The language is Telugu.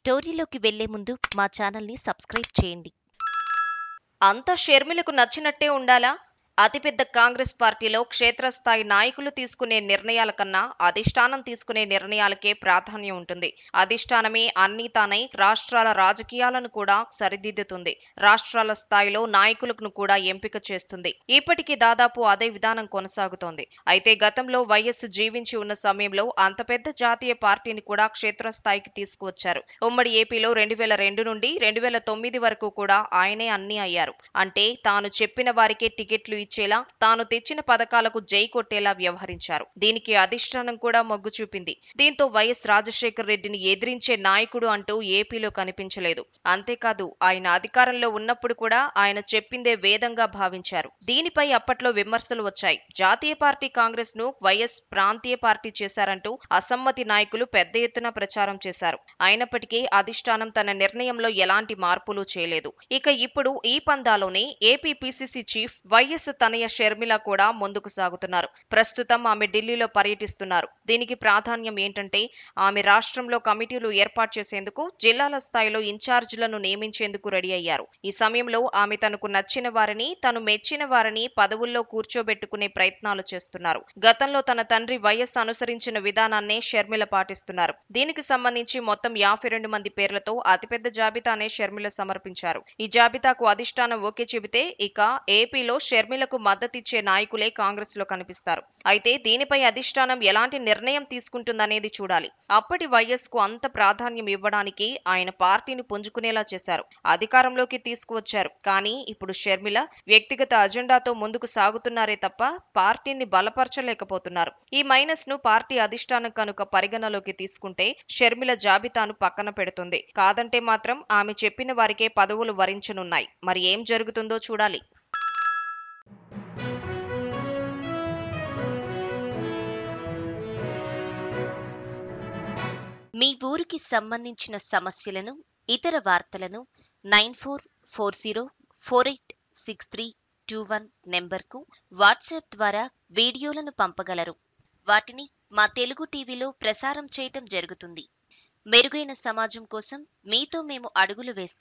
స్టోరీలోకి వెళ్లే ముందు మా ఛానల్ని సబ్స్క్రైబ్ చేయండి. అంతా షర్మిలకు నచ్చినట్టే ఉండాలా? అతిపెద్ద కాంగ్రెస్ పార్టీలో క్షేత్రస్థాయి నాయకులు తీసుకునే నిర్ణయాల కన్నా అధిష్టానం తీసుకునే నిర్ణయాలకే ప్రాధాన్యం ఉంటుంది. అధిష్టానమే అన్నీ తానై రాష్ట్రాల రాజకీయాలను కూడా సరిదిద్దుతుంది. రాష్ట్రాల స్థాయిలో నాయకులను కూడా ఎంపిక చేస్తుంది. ఇప్పటికీ దాదాపు అదే విధానం కొనసాగుతోంది. అయితే గతంలో వైఎస్ జీవించి ఉన్న సమయంలో అంత పెద్ద జాతీయ పార్టీని కూడా క్షేత్రస్థాయికి తీసుకువచ్చారు. ఉమ్మడి ఏపీలో 2002 నుండి 2009 వరకు కూడా ఆయనే అన్నీ అయ్యారు. అంటే తాను చెప్పిన వారికే టికెట్లు ఇచ్చేలా, తాను తెచ్చిన పథకాలకు జై కొట్టేలా వ్యవహరించారు. దీనికి అధిష్టానం కూడా మొగ్గు చూపింది. దీంతో వైఎస్ రాజశేఖర్ రెడ్డిని ఎదిరించే నాయకుడు అంటూ ఏపీలో కనిపించలేదు. అంతేకాదు ఆయన అధికారంలో ఉన్నప్పుడు కూడా ఆయన చెప్పిందే వేదంగా భావించారు. దీనిపై అప్పట్లో విమర్శలు వచ్చాయి. జాతీయ పార్టీ కాంగ్రెస్ ను వైఎస్ ప్రాంతీయ పార్టీ చేశారంటూ అసమ్మతి నాయకులు పెద్ద ఎత్తున ప్రచారం చేశారు. అయినప్పటికీ అధిష్టానం తన నిర్ణయంలో ఎలాంటి మార్పులు చేయలేదు. ఇక ఇప్పుడు ఈ పందాలోనే ఏపీ పిసిసి చీఫ్ వైఎస్ తనయ షర్మిల కూడా ముందుకు సాగుతున్నారు. ప్రస్తుతం ఆమె ఢిల్లీలో పర్యటిస్తున్నారు. దీనికి ప్రాధాన్యం ఏంటంటే ఆమె రాష్ట్రంలో కమిటీలు ఏర్పాటు చేసేందుకు, జిల్లాల స్థాయిలో ఇన్ఛార్జీలను నియమించేందుకు రెడీ అయ్యారు. ఈ సమయంలో ఆమె తనకు నచ్చిన వారిని, తను మెచ్చిన వారిని పదవుల్లో కూర్చోబెట్టుకునే ప్రయత్నాలు చేస్తున్నారు. గతంలో తన తండ్రి వైఎస్ అనుసరించిన విధానాన్నే షర్మిల పాటిస్తున్నారు. దీనికి సంబంధించి మొత్తం 52 మంది పేర్లతో అతిపెద్ద జాబితానే షర్మిల సమర్పించారు. ఈ జాబితాకు అధిష్టానం ఓకే చెబితే ఇక ఏపీలో షర్మిలకు మద్దతిచ్చే నాయకులే కాంగ్రెస్ లో కనిపిస్తారు. అయితే దీనిపై అధిష్టానం ఎలాంటి నిర్ణయం తీసుకుంటుందనేది చూడాలి. అప్పటి వైఎస్ కు అంత ప్రాధాన్యం ఇవ్వడానికి ఆయన పార్టీని పుంజుకునేలా చేశారు. అధికారంలోకి తీసుకువచ్చారు. కానీ ఇప్పుడు షర్మిల వ్యక్తిగత అజెండాతో ముందుకు సాగుతున్నారే తప్ప పార్టీని బలపరచలేకపోతున్నారు. ఈ మైనస్ ను పార్టీ అధిష్టానం కనుక పరిగణలోకి తీసుకుంటే షర్మిల జాబితాను పక్కన పెడుతుంది. కాదంటే మాత్రం ఆమె చెప్పిన వారికే పదవులు వరించనున్నాయి. మరి ఏం జరుగుతుందో చూడాలి. మీ ఊరికి సంబంధించిన సమస్యలను, ఇతర వార్తలను 9440486321 నెంబర్కు వాట్సాప్ ద్వారా వీడియోలను పంపగలరు. వాటిని మా తెలుగు టీవీలో ప్రసారం చేయటం జరుగుతుంది. మెరుగైన సమాజం కోసం మీతో మేము అడుగులు వేస్తాం.